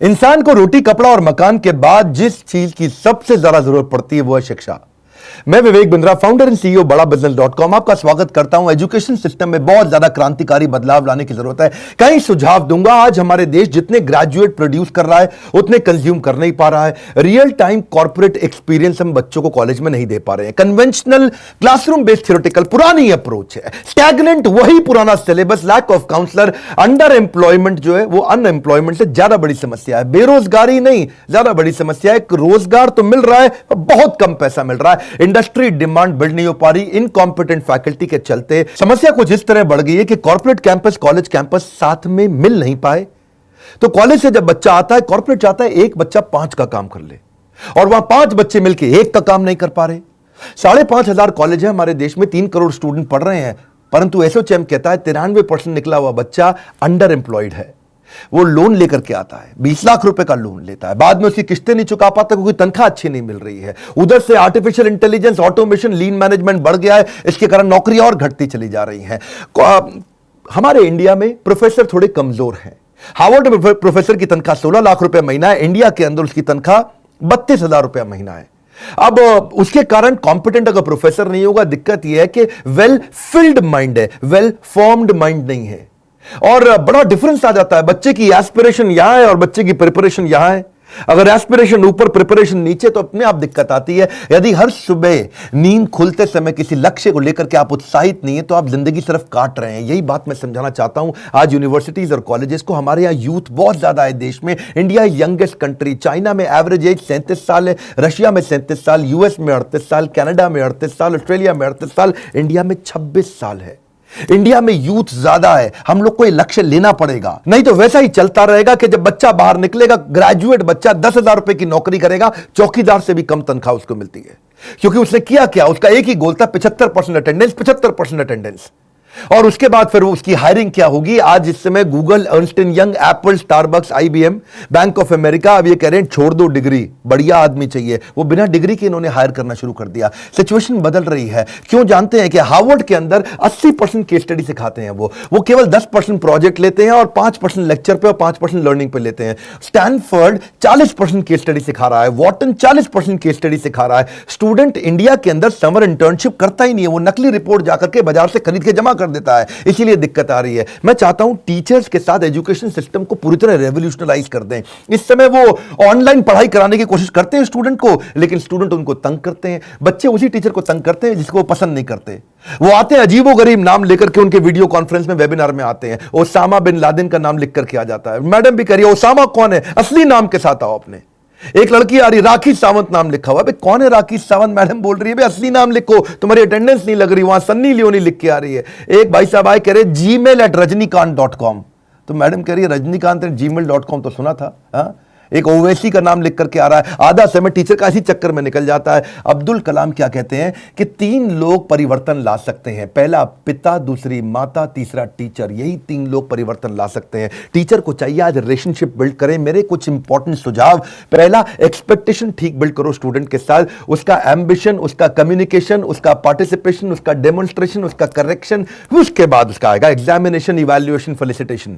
इंसान को रोटी, कपड़ा और मकान के बाद जिस चीज की सबसे ज्यादा जरूरत पड़ती है वो है शिक्षा। मैं Vivek Bindra, founder and CEO बड़ा बिजनेस.com आपका स्वागत करता हूं। एजुकेशन सिस्टम में बहुत ज्यादा क्रांतिकारी बदलाव लाने की जरूरत है। कई सुझाव दूंगा। आज हमारे देश जितने ग्रेजुएट प्रोड्यूस कर रहा है उतने कंज्यूम कर नहीं पा रहा है। रियल टाइम कॉर्पोरेट एक्सपीरियंस हम बच्चों को कॉलेज में नहीं दे पा रहे हैं। कन्वेंशनल क्लासरूम बेस्ड थ्योरेटिकल पुरानी अप्रोच है। स्टैग्नेंट वही पुराना syllabus, lack of counsellor, under employment जो है वो अनएम्प्लॉयमेंट से ज्यादा बड़ी समस्या है। बेरोजगारी नहीं, ज्यादा बड़ी समस्या है। रोजगार तो मिल रहा है, बहुत कम पैसा मिल रहा है। इंडस्ट्री डिमांड बिल्ड नहीं हो पा रही। इनकॉम्पिटेंट फैकल्टी के चलते समस्या कुछ इस तरह बढ़ गई है कि कॉर्पोरेट कैंपस, कॉलेज कैंपस साथ में मिल नहीं पाए। तो कॉलेज से जब बच्चा आता है, कॉर्पोरेट चाहता है एक बच्चा 5 का काम कर ले, और वहां 5 बच्चे मिलकर 1 का काम नहीं कर पा रहे। 5,500 कॉलेज है हमारे देश में, 3 करोड़ स्टूडेंट पढ़ रहे हैं, परंतु एसोचैम कहता है 93% निकला हुआ बच्चा अंडर एम्प्लॉयड है। वो लोन लेकर के आता है, 20 लाख रुपए का लोन लेता है, बाद में उसकी किस्तें नहीं चुका पाता क्योंकि तनख्वाह अच्छी नहीं मिल रही है। उधर से आर्टिफिशियल इंटेलिजेंस, ऑटोमेशन, लीन मैनेजमेंट बढ़ गया है, इसके कारण नौकरियां और घटती चली जा रही हैं। हमारे इंडिया में प्रोफेसर थोड़े कमजोर हैं। हार्वर्ड में प्रोफेसर की तनख्वाह 16 लाख रुपए महीना है, इंडिया के अंदर उसकी तनख्वाह 32,000 रुपया महीना है। अब उसके कारण कॉम्पिटेंट अगर प्रोफेसर नहीं होगा, दिक्कत यह है कि वेल फिल्ड माइंड है, वेल फॉर्म्ड माइंड नहीं है, और बड़ा डिफरेंस आ जाता है। बच्चे की एस्पिरेशन यहां है और बच्चे की प्रिपरेशन यहां है। अगर एस्पिरेशन ऊपर, प्रिपरेशन नीचे, तो अपने आप दिक्कत आती है। यदि हर सुबह नींद खुलते समय किसी लक्ष्य को लेकर के आप उत्साहित नहीं है तो आप जिंदगी सिर्फ काट रहे हैं। यही बात मैं समझाना चाहता हूं आज यूनिवर्सिटीज और कॉलेजेस को। हमारे यहां यूथ बहुत ज्यादा है देश में। India youngest country. चाइना में एवरेज एज 37 साल है, रशिया में 37 साल, यूएस में 38 साल, कनाडा में 38 साल, ऑस्ट्रेलिया में 38 साल, इंडिया में 26 साल है। इंडिया में यूथ ज्यादा है। हम लोग को यह लक्ष्य लेना पड़ेगा, नहीं तो वैसा ही चलता रहेगा कि जब बच्चा बाहर निकलेगा, ग्रेजुएट बच्चा 10,000 रुपए की नौकरी करेगा, चौकीदार से भी कम तनख्वाह उसको मिलती है। क्योंकि उसने किया क्या, उसका एक ही गोल था 75% अटेंडेंस, 75% अटेंडेंस। और उसके बाद फिर उसकी हायरिंग क्या होगी। आज इस समय Google, Ernst and young, Apple, Starbucks, IBM, bank of America अब ये कह रहे हैं छोड़ दो डिग्री, बढ़िया आदमी चाहिए। वो बिना डिग्री के इन्होंने हायर करना शुरू कर दिया। सिचुएशन बदल रही है। क्यों जानते हैं कि हार्वर्ड के अंदर 80% केस स्टडी सिखाते हैं। वो केवल 10% प्रोजेक्ट लेते हैं और 5% लेक्चर पे और 5% लर्निंग पे लेते हैं। स्टैनफोर्ड 40% केस स्टडी सिखा रहा है। वॉटन 40% केस स्टडी सिखा रहा है। स्टूडेंट इंडिया के अंदर समर इंटर्नशिप करता ही नहीं है, वो नकली रिपोर्ट जाकर के बाजार से खरीद के जमा देता है, इसीलिए दिक्कत आ रही है। मैं चाहता हूं टीचर्स के साथ एजुकेशन सिस्टम को पूरी तरह रेवोल्यूशनलाइज कर दें। इस समय वो ऑनलाइन पढ़ाई कराने की कोशिश करते हैं स्टूडेंट को, लेकिन स्टूडेंट उनको तंग करते हैं। बच्चे उसी टीचर को तंग करते हैं जिसको वो पसंद नहीं करते। वो आते हैं अजीबोगरीब नाम लेकर के, उनके वीडियो कॉन्फ्रेंस में, वेबिनार में आते हैं। ओसामा बिन लादेन का नाम लिख करके आ जाता है। मैडम भी कह रही है ओसामा कौन है, असली नाम के साथ आओ अपने। एक लड़की आ रही, राखी सावंत नाम लिखा हुआ है। कौन है राखी सावंत? मैडम बोल रही है असली नाम लिखो, तुम्हारी अटेंडेंस नहीं लग रही। वहां सन्नी लियोनी लिख के आ रही है। एक भाई साहब आए, कह रहे gmail@rajnikant.com। तो मैडम कह रही है rajnikant@gmail.com तो सुना था। एक ओवैसी का नाम लिख करके आ रहा है। आधा समय टीचर का इसी चक्कर में निकल जाता है। अब्दुल कलाम क्या कहते हैं कि 3 लोग परिवर्तन ला सकते हैं, पहला पिता, दूसरी माता, तीसरा टीचर। यही 3 लोग परिवर्तन ला सकते हैं। टीचर को चाहिए आज रिलेशनशिप बिल्ड करें। मेरे कुछ इंपॉर्टेंट सुझाव: पहला, एक्सपेक्टेशन ठीक बिल्ड करो स्टूडेंट के साथ। उसका एम्बिशन, उसका कम्युनिकेशन, उसका पार्टिसिपेशन, उसका डेमोन्स्ट्रेशन, उसका करेक्शन। उसके बाद उसका आएगा एग्जामिनेशन, इवैल्यूएशन, फेलिसिटेशन।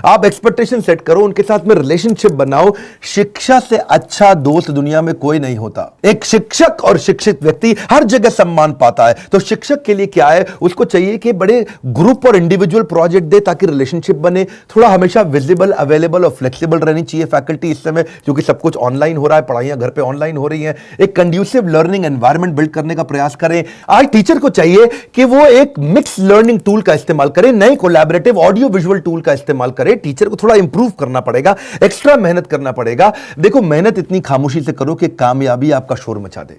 आप एक्सपेक्टेशन सेट करो, उनके साथ में रिलेशनशिप बनाओ। शिक्षा से अच्छा दोस्त दुनिया में कोई नहीं होता। एक शिक्षक और शिक्षित व्यक्ति हर जगह सम्मान पाता है। तो शिक्षक के लिए क्या है, उसको चाहिए कि बड़े ग्रुप और इंडिविजुअल प्रोजेक्ट दे ताकि रिलेशनशिप बने। थोड़ा हमेशा विजिबल, अवेलेबल और फ्लेक्सिबल रहनी चाहिए फैकल्टी इस समय, क्योंकि सब कुछ ऑनलाइन हो रहा है, पढ़ाइयां घर पे ऑनलाइन हो रही हैं। एक कंड्यूसिव लर्निंग एनवायरनमेंट बिल्ड करने का प्रयास करें। आज टीचर को चाहिए कि वो एक मिक्स लर्निंग टूल का इस्तेमाल करें, नए कोलैबोरेटिव ऑडियो विजुअल टूल का इस्तेमाल करें। टीचर को थोड़ा इंप्रूव करना पड़ेगा, एक्स्ट्रा मेहनत करना पड़ेगा। देखो, मेहनत इतनी खामोशी से करो कि कामयाबी आपका शोर मचा दे।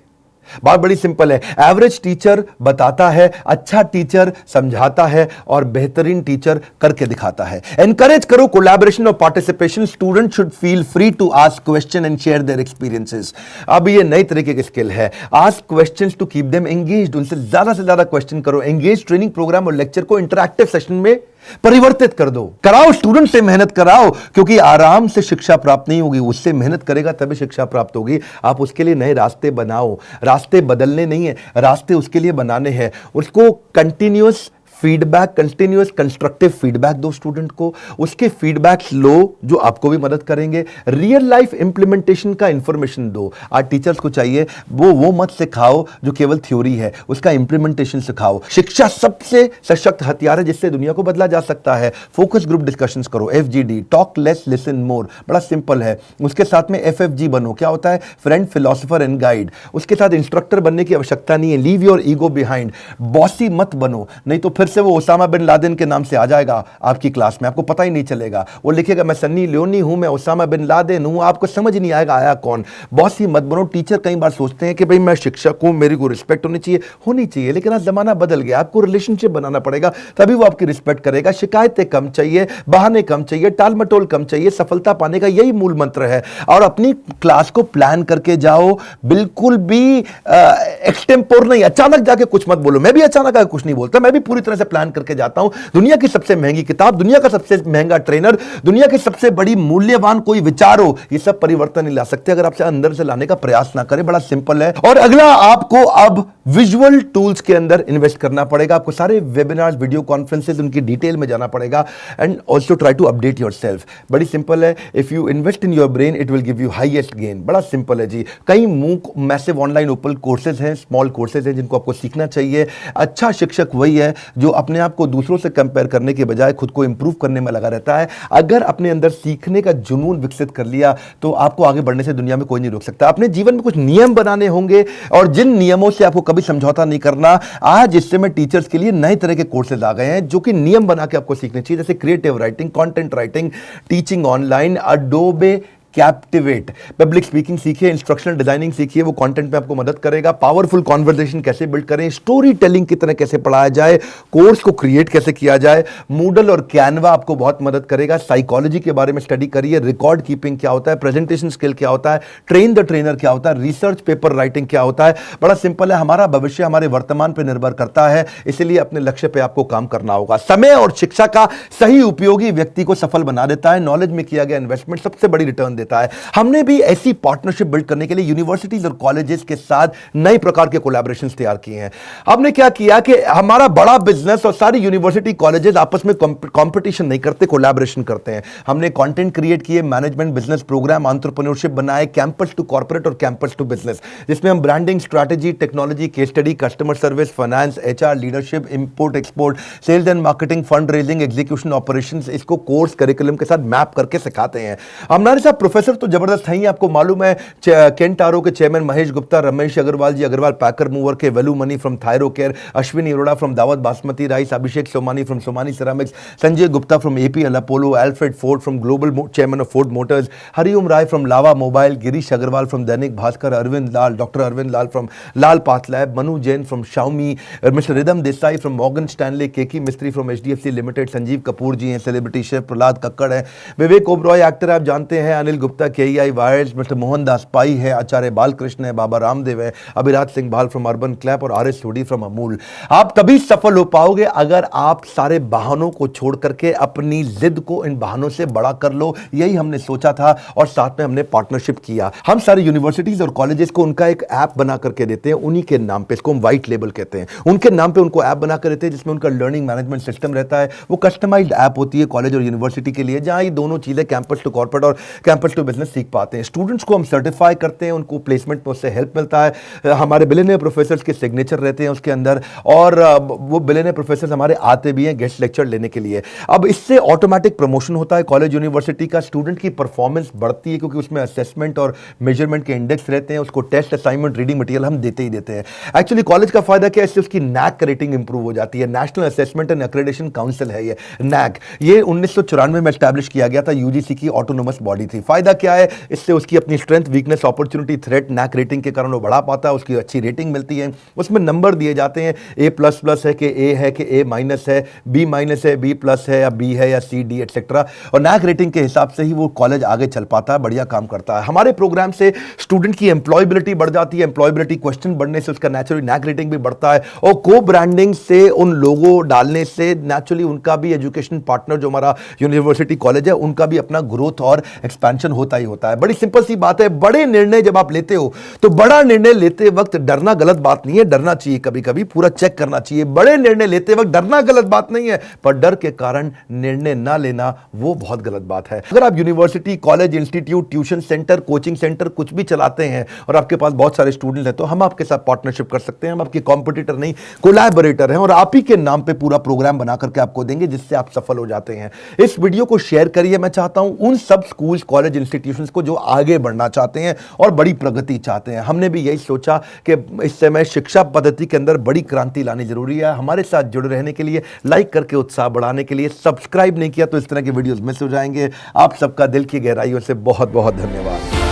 बात बड़ी सिंपल है। एवरेज टीचर बताता है, अच्छा टीचर समझाता है, और बेहतरीन टीचर करके दिखाता है। एनकरेज करो कोलैबोरेशन और participation. Student should feel free to ask question and share their experiences. अब ये नई तरीके की स्किल है। Ask questions to keep them engaged. उनसे ज्यादा से ज्यादा क्वेश्चन करो। एंगेज ट्रेनिंग प्रोग्राम और लेक्चर को इंटरैक्टिव सेशन में परिवर्तित कर दो। कराओ, स्टूडेंट से मेहनत कराओ, क्योंकि आराम से शिक्षा प्राप्त नहीं होगी। उससे मेहनत करेगा तभी शिक्षा प्राप्त होगी। आप उसके लिए नए रास्ते बनाओ। रास्ते बदलने नहीं है, रास्ते उसके लिए बनाने हैं। उसको continuous feedback, continuous constructive feedback दो स्टूडेंट को, उसके फीडबैक्स लो जो आपको भी मदद करेंगे। रियल लाइफ इंप्लीमेंटेशन का इंफॉर्मेशन दो। आज टीचर्स को चाहिए वो मत सिखाओ जो केवल थ्योरी है, उसका इंप्लीमेंटेशन सिखाओ। शिक्षा सबसे सशक्त हथियार है जिससे दुनिया को बदला जा सकता है। फोकस ग्रुप डिस्कशंस करो, FGD, talk less listen more, बड़ा सिंपल है। उसके साथ में FFG बनो, क्या होता है? Friend, philosopher and guide. उसके साथ इंस्ट्रक्टर बनने की आवश्यकता नहीं है, leave your ego behind. Bossy मत बनो, नहीं तो फिर से वो ओसामा बिन लादेन के नाम से आ जाएगा आपकी क्लास में, आपको पता ही नहीं चलेगा। वो लिखेगा मैं सन्नी लियोनी हूं, मैं ओसामा बिन लादेन हूं, आपको समझ नहीं आएगा आया कौन। बॉसी मत बनो। टीचर कई बार सोचते हैं कि भाई मैं शिक्षक हूं, मेरी को रिस्पेक्ट होनी चाहिए, लेकिन आज जमाना बदल गया, आपको रिलेशनशिप बनाना पड़ेगा, तभी वो आपकी रिस्पेक्ट करेगा। शिकायतें कम चाहिए, बहाने कम चाहिए, टाल मटोल कम चाहिए। सफलता पाने का यही मूल मंत्र है। और अपनी क्लास को प्लान करके जाओ, बिल्कुल भी एक्सटेम्पोर नहीं, अचानक जाके कुछ मत बोलो। मैं भी अचानक आके कुछ नहीं बोलता, मैं भी पूरी तरह से प्लान करके जाता हूं। दुनिया की सबसे महंगी किताब, दुनिया का सबसे महंगा ट्रेनर, दुनिया की सबसे बड़ी मूल्यवान कोई विचार हो, ये सब परिवर्तन नहीं ला सकते अगर आपसे अंदर से लाने का प्रयास ना करें। बड़ा सिंपल है। और अगला, आपको अब विजुअल टूल्स के अंदर इन्वेस्ट करना पड़ेगा। आपको सारे वेबिनार्स, वीडियो कॉन्फ्रेंसेस, उनकी डिटेल में जाना पड़ेगा। And also try to update yourself. बड़ी सिंपल है। If you invest in your brain it will give you highest gain. बड़ा सिंपल है जी। कई MOOC massive online open courses हैं, स्मॉल कोर्सेज हैं जिनको आपको सीखना चाहिए। अच्छा शिक्षक वही है जो अपने आप को दूसरों से कंपेयर करने के बजाय खुद को इंप्रूव करने में लगा रहता है। अगर अपने अंदर सीखने का जुनून विकसित कर लिया तो आपको आगे बढ़ने से दुनिया में कोई नहीं रोक सकता। अपने जीवन में कुछ नियम बनाने होंगे और जिन नियमों से आपको कभी समझौता नहीं करना। आज इस समय टीचर्स के लिए नए तरह के कोर्सेज आ गए हैं जो कि नियम बना के आपको सीखने चाहिए, जैसे creative writing, content writing, teaching online, Adobe captivate. Public speaking सीखिए, इंस्ट्रक्शनल डिजाइनिंग सीखिए, वो कंटेंट में आपको मदद करेगा। पावरफुल कॉन्वर्सेशन कैसे बिल्ड करें, स्टोरी टेलिंग की तरह कैसे पढ़ाया जाए, कोर्स को क्रिएट कैसे किया जाए। मूडल और कैनवा आपको बहुत मदद करेगा। साइकोलॉजी के बारे में स्टडी करिए, रिकॉर्ड कीपिंग क्या होता है, प्रेजेंटेशन स्किल क्या होता है, ट्रेन द ट्रेनर क्या होता है, रिसर्च पेपर राइटिंग क्या होता है। बड़ा सिंपल है। हमारा भविष्य हमारे वर्तमान पर निर्भर करता है, इसलिए अपने लक्ष्य पर आपको काम करना होगा। समय और शिक्षा का सही उपयोगी व्यक्ति को सफल बना देता है। नॉलेज में किया गया इन्वेस्टमेंट सबसे बड़ी रिटर्न देता है। हमने भी ऐसी पार्टनरशिप बिल्ड करने के लिए यूनिवर्सिटीज और कॉलेजेस के साथ नए प्रकार के कोलैबोरेशंस तैयार किए हैं। हमने क्या किया कि हमारा बड़ा बिजनेस और सारी यूनिवर्सिटी कॉलेजेस आपस में कंपटीशन नहीं करते, कोलैबोरेशन करते हैं। हमने कंटेंट क्रिएट किए, मैनेजमेंट बिजनेस प्रोग्राम, एंटरप्रेन्योरशिप बनाए, कैंपस टू कॉर्पोरेट और कैंपस टू बिजनेस, जिसमें हम branding, strategy, technology, case study, customer service, finance, HR, leadership, import export, sales and marketing, fund raising, execution operations, इसको course curriculum के साथ map करके सिखाते हैं। हमारे साथ प्रोफेसर तो जबरदस्त है ही, आपको मालूम है। केंटारो के chairman Mahesh Gupta, Ramesh Agarwal ji, Agarwal packer mover के, Velu Mani from Thyrocare, Ashwini Arora from Daawat basmati rice, Abhishek Somani from Somani ceramics, Sanjay Gupta from APL Apollo, Alfred Ford from global chairman of Ford Motors, Hariom Rai from Lava mobile, Girish Agarwal from Dainik Bhaskar, Arvind Lal, doctor Arvind Lal from Lal path lab, Manu Jain from Xiaomi, mister Ridham Desai from Morgan Stanley, Keki Mistry from HDFC limited, Sanjeev Kapoor ji हैं, celebrity chef Prahlad Kakkar है, Vivek Oberoi actor आप जानते हैं, Anil Gupta KEI wires, mister Mohandas Pai है, आचार्य बालकृष्ण है, बाबा रामदेव है, अभिराज सिंह भाल from urban clap और RS सोडी फ्रॉम अमूल। आप तभी सफल हो पाओगे अगर आप सारे बहानों को छोड़ करके अपनी जिद को इन बहानों से बड़ा कर लो। यही हमने सोचा था और साथ में हमने पार्टनरशिप किया। हम सारे यूनिवर्सिटीज और कॉलेजेस को उनका एक ऐप बना करके देते हैं, उन्हीं के नाम पे, इसको हम व्हाइट लेबल कहते हैं। उनके नाम पे उनको ऐप बना कर देते हैं जिसमें उनका लर्निंग मैनेजमेंट सिस्टम रहता है। वो कस्टमाइज्ड ऐप होती है कॉलेज और यूनिवर्सिटी के लिए, जहां ये दोनों चीजें कैंपस टू कॉर्पोरेट और कैंपस टू बिजनेस सीख पाते हैं। स्टूडेंट्स को हम सर्टिफाई करते हैं, उनको प्लेसमेंट में उससे हेल्प मिलता है। हमारे बिलियनियर प्रोफेसर्स के सिग्नेचर रहते हैं उसके अंदर, और वो बिलियनियर प्रोफेसर्स हमारे आते भी हैं गेस्ट लेक्चर लेने के लिए। अब इससे ऑटोमेटिक प्रमोशन होता है कॉलेज यूनिवर्सिटी का, स्टूडेंट की परफॉर्मेंस बढ़ती है क्योंकि उसमें असेसमेंट और मेजरमेंट के इंडेक्स रहते हैं। उसको टेस्ट, असाइनमेंट, रीडिंग मटेरियल हम देते ही देते हैं। एक्चुअली कॉलेज का फायदा क्या है, इससे उसकी NAAC रेटिंग इंप्रूव हो जाती है। National assessment and accreditation council है ये NAAC। ये 1994 में एस्टैब्लिश किया गया था, UGC की ऑटोनोमस बॉडी थी। फायदा क्या है, इससे उसकी अपनी strength, weakness, opportunity, threat NAAC rating के कारण वो बढ़ा पाता है, उसकी अच्छी रेटिंग मिलती है। उसमें नंबर दिए जाते हैं, A++ है कि A है कि A- है, B- है, B+ है या B है या C, D एटसेट्रा। और NAAC रेटिंग के हिसाब से ही वो कॉलेज आगे चल पाता है, बढ़िया काम करता है। हमारे प्रोग्राम से स्टूडेंट की एम्प्लॉयबिलिटी बढ़ जाती है, एम्प्लॉयबिलिटी क्वेश्चन बढ़ने से उसका नेचुरली NAAC रेटिंग भी बढ़ता है, और को ब्रांडिंग से उन लोगों डालने से नेचुरली उनका भी एजुकेशन पार्टनर जो हमारा यूनिवर्सिटी कॉलेज है, उनका भी अपना ग्रोथ और एक्सपेंशन टेंशन होता ही होता है। बड़ी सिंपल सी बात है, बड़े निर्णय जब आप लेते हो तो बड़ा निर्णय लेते वक्त डरना गलत बात नहीं है, डरना चाहिए, कभी कभी पूरा चेक करना चाहिए। बड़े निर्णय लेते वक्त डरना गलत बात नहीं है, पर डर के कारण निर्णय ना लेना वो बहुत गलत बात है। अगर आप university, college, institute, tuition centre, coaching centre कुछ भी चलाते हैं और आपके पास बहुत सारे स्टूडेंट हैं, तो हम आपके साथ पार्टनरशिप कर सकते हैं। हम आपके कॉम्पिटिटर नहीं, कोलैबोरेटर हैं, और आप ही के नाम पे पूरा प्रोग्राम बना करके आपको देंगे जिससे आप सफल हो जाते हैं। इस वीडियो को शेयर करिए। मैं चाहता हूं उन सब स्कूल, कॉलेज, इंस्टीट्यूशंस को जो आगे बढ़ना चाहते हैं और बड़ी प्रगति चाहते हैं। हमने भी यही सोचा कि इस समय शिक्षा पद्धति के अंदर बड़ी क्रांति लानी जरूरी है। हमारे साथ जुड़े रहने के लिए, लाइक करके उत्साह बढ़ाने के लिए, सब्सक्राइब नहीं किया तो इस तरह के वीडियोस मिस हो जाएंगे। आप सबका दिल की गहराइयों से बहुत बहुत धन्यवाद।